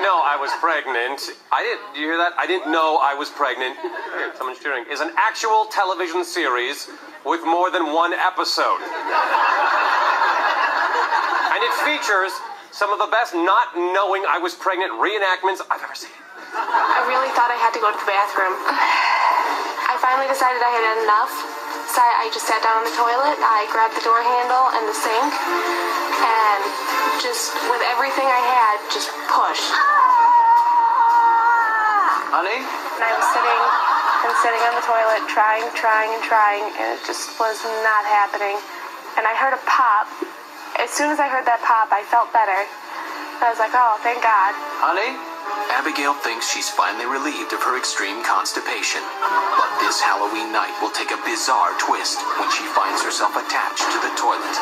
know I was pregnant. Do you hear that? I didn't know I was pregnant. Someone's cheering. Is an actual television series with more than one episode. And it features some of the best not knowing I was pregnant reenactments I've ever seen. I really thought I had to go to the bathroom. I finally decided I had had enough, so I just sat down on the toilet. I grabbed the door handle and the sink, and just with everything I had, just pushed. Honey? And I was sitting on the toilet, trying, and it just was not happening. And I heard a pop. As soon as I heard that pop, I felt better. I was like, oh, thank God. Honey? Abigail thinks she's finally relieved of her extreme constipation. But this Halloween night will take a bizarre twist when she finds herself attached to the toilet.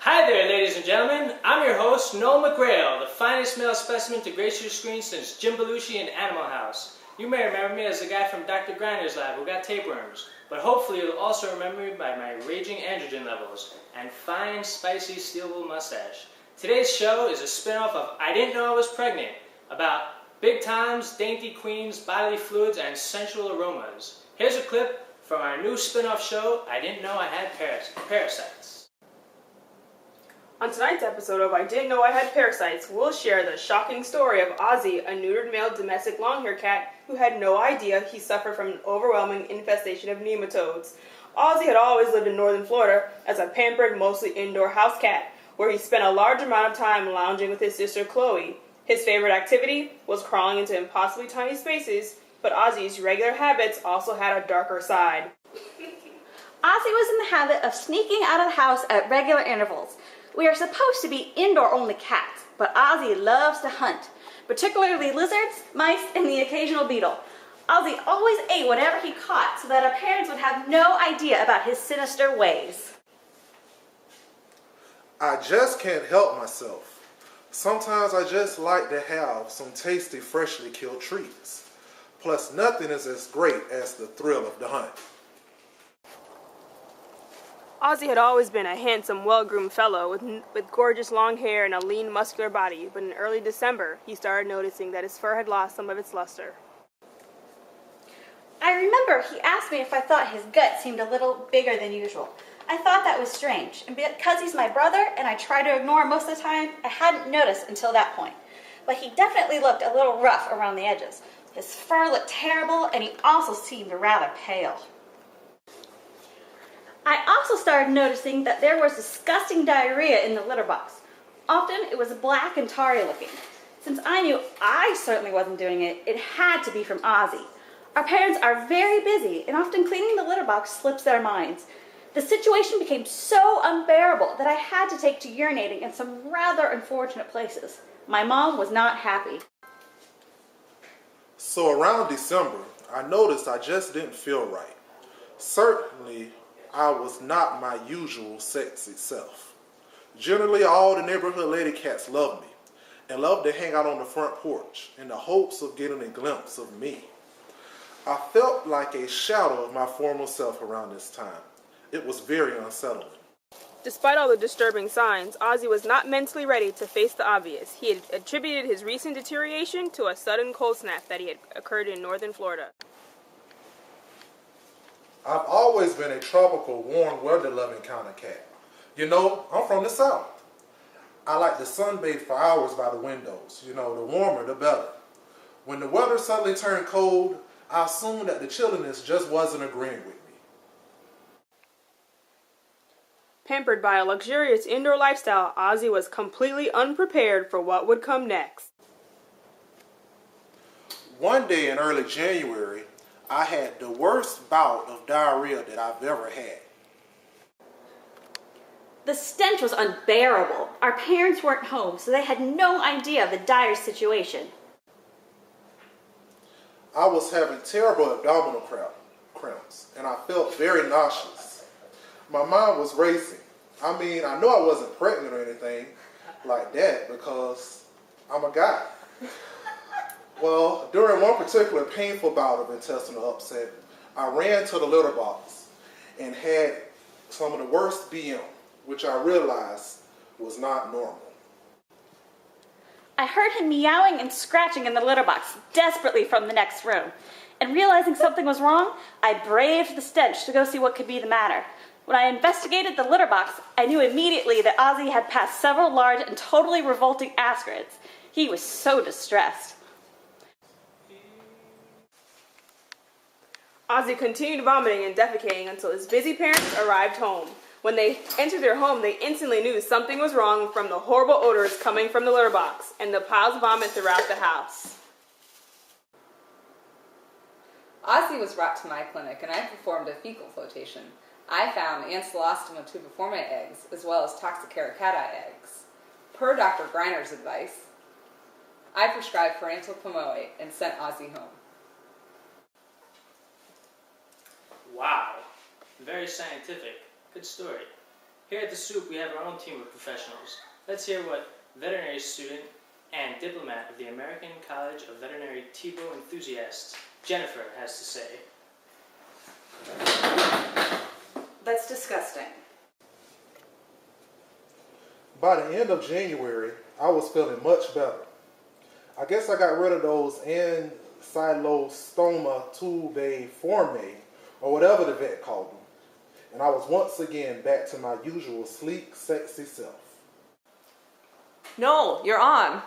Hi there, ladies and gentlemen. I'm your host, Noel McGrail, the finest male specimen to grace your screen since Jim Belushi in Animal House. You may remember me as the guy from Dr. Grinder's lab who got tapeworms, but hopefully you'll also remember me by my raging androgen levels and fine, spicy, stealable mustache. Today's show is a spin-off of I Didn't Know I Was Pregnant, about big times, dainty queens, bodily fluids, and sensual aromas. Here's a clip from our new spin-off show, I Didn't Know I Had Parasites. On tonight's episode of I Didn't Know I Had Parasites, we'll share the shocking story of Ozzy, a neutered male domestic long-haired cat who had no idea he suffered from an overwhelming infestation of nematodes. Ozzy had always lived in northern Florida as a pampered, mostly indoor house cat, where he spent a large amount of time lounging with his sister Chloe. His favorite activity was crawling into impossibly tiny spaces, but Ozzy's regular habits also had a darker side. Ozzy was in the habit of sneaking out of the house at regular intervals. We are supposed to be indoor-only cats, but Ozzy loves to hunt, particularly lizards, mice, and the occasional beetle. Ozzy always ate whatever he caught so that our parents would have no idea about his sinister ways. I just can't help myself. Sometimes I just like to have some tasty, freshly killed treats. Plus, nothing is as great as the thrill of the hunt. Ozzy had always been a handsome, well-groomed fellow with gorgeous long hair and a lean, muscular body, but in early December, he started noticing that his fur had lost some of its luster. I remember he asked me if I thought his gut seemed a little bigger than usual. I thought that was strange, and because he's my brother and I try to ignore him most of the time, I hadn't noticed until that point. But he definitely looked a little rough around the edges. His fur looked terrible, and he also seemed rather pale. I also started noticing that there was disgusting diarrhea in the litter box. Often it was black and tarry looking. Since I knew I certainly wasn't doing it, it had to be from Ozzy. Our parents are very busy, and often cleaning the litter box slips their minds. The situation became so unbearable that I had to take to urinating in some rather unfortunate places. My mom was not happy. So around December, I noticed I just didn't feel right. Certainly, I was not my usual sexy self. Generally, all the neighborhood lady cats loved me and loved to hang out on the front porch in the hopes of getting a glimpse of me. I felt like a shadow of my former self around this time. It was very unsettling. Despite all the disturbing signs, Ozzy was not mentally ready to face the obvious. He had attributed his recent deterioration to a sudden cold snap that had occurred in northern Florida. I've always been a tropical, warm, weather-loving kind of cat. You know, I'm from the South. I like to sunbathe for hours by the windows. You know, the warmer, the better. When the weather suddenly turned cold, I assumed that the chilliness just wasn't agreeing with me. Pampered by a luxurious indoor lifestyle, Ozzy was completely unprepared for what would come next. One day in early January, I had the worst bout of diarrhea that I've ever had. The stench was unbearable. Our parents weren't home, so they had no idea of the dire situation. I was having terrible abdominal cramps, and I felt very nauseous. My mind was racing. I mean, I know I wasn't pregnant or anything like that because I'm a guy. Well, during one particular painful bout of intestinal upset, I ran to the litter box and had some of the worst BM, which I realized was not normal. I heard him meowing and scratching in the litter box desperately from the next room. And realizing something was wrong, I braved the stench to go see what could be the matter. When I investigated the litter box, I knew immediately that Ozzy had passed several large and totally revolting asteroids. He was so distressed. Ozzy continued vomiting and defecating until his busy parents arrived home. When they entered their home, they instantly knew something was wrong from the horrible odors coming from the litter box and the piles of vomit throughout the house. Ozzy was brought to my clinic and I performed a fecal flotation. I found Ancylostom tubiforme eggs as well as Toxicaricatta eggs. Per Dr. Griner's advice, I prescribed parental pomoate and sent Ozzy home. Wow, very scientific. Good story. Here at The Soup, we have our own team of professionals. Let's hear what veterinary student and diplomat of the American College of Veterinary Tebow enthusiasts, Jennifer, has to say. That's disgusting. By the end of January, I was feeling much better. I guess I got rid of those Ancylostoma tubiforme, or whatever the vet called them. And I was once again back to my usual sleek, sexy self. Noel, you're on.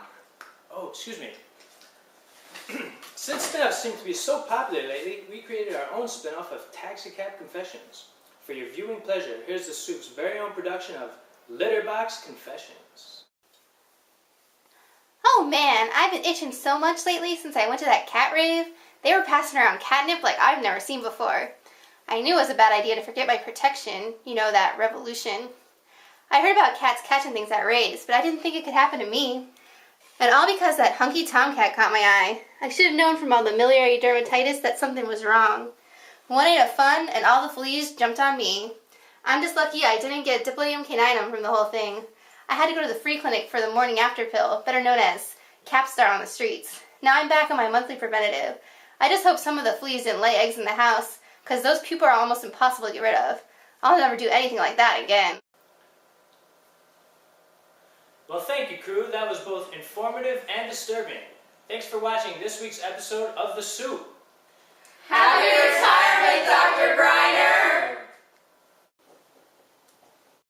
Oh, excuse me. Since spin-offs seem to be so popular lately, we created our own spin-off of Taxicab Confessions. For your viewing pleasure, here's The Soup's very own production of Litterbox Confessions. Oh man, I've been itching so much lately since I went to that cat rave. They were passing around catnip like I've never seen before. I knew it was a bad idea to forget my protection, you know, that revolution. I heard about cats catching things at raves, but I didn't think it could happen to me. And all because that hunky tomcat caught my eye. I should have known from all the miliary dermatitis that something was wrong. One night of fun, and all the fleas jumped on me. I'm just lucky I didn't get Diploidium caninum from the whole thing. I had to go to the free clinic for the morning after pill, better known as Capstar on the streets. Now I'm back on my monthly preventative. I just hope some of the fleas didn't lay eggs in the house, because those pupae are almost impossible to get rid of. I'll never do anything like that again. Well, thank you, crew. That was both informative and disturbing. Thanks for watching this week's episode of The Soup. Happy retirement, Dr. Griner!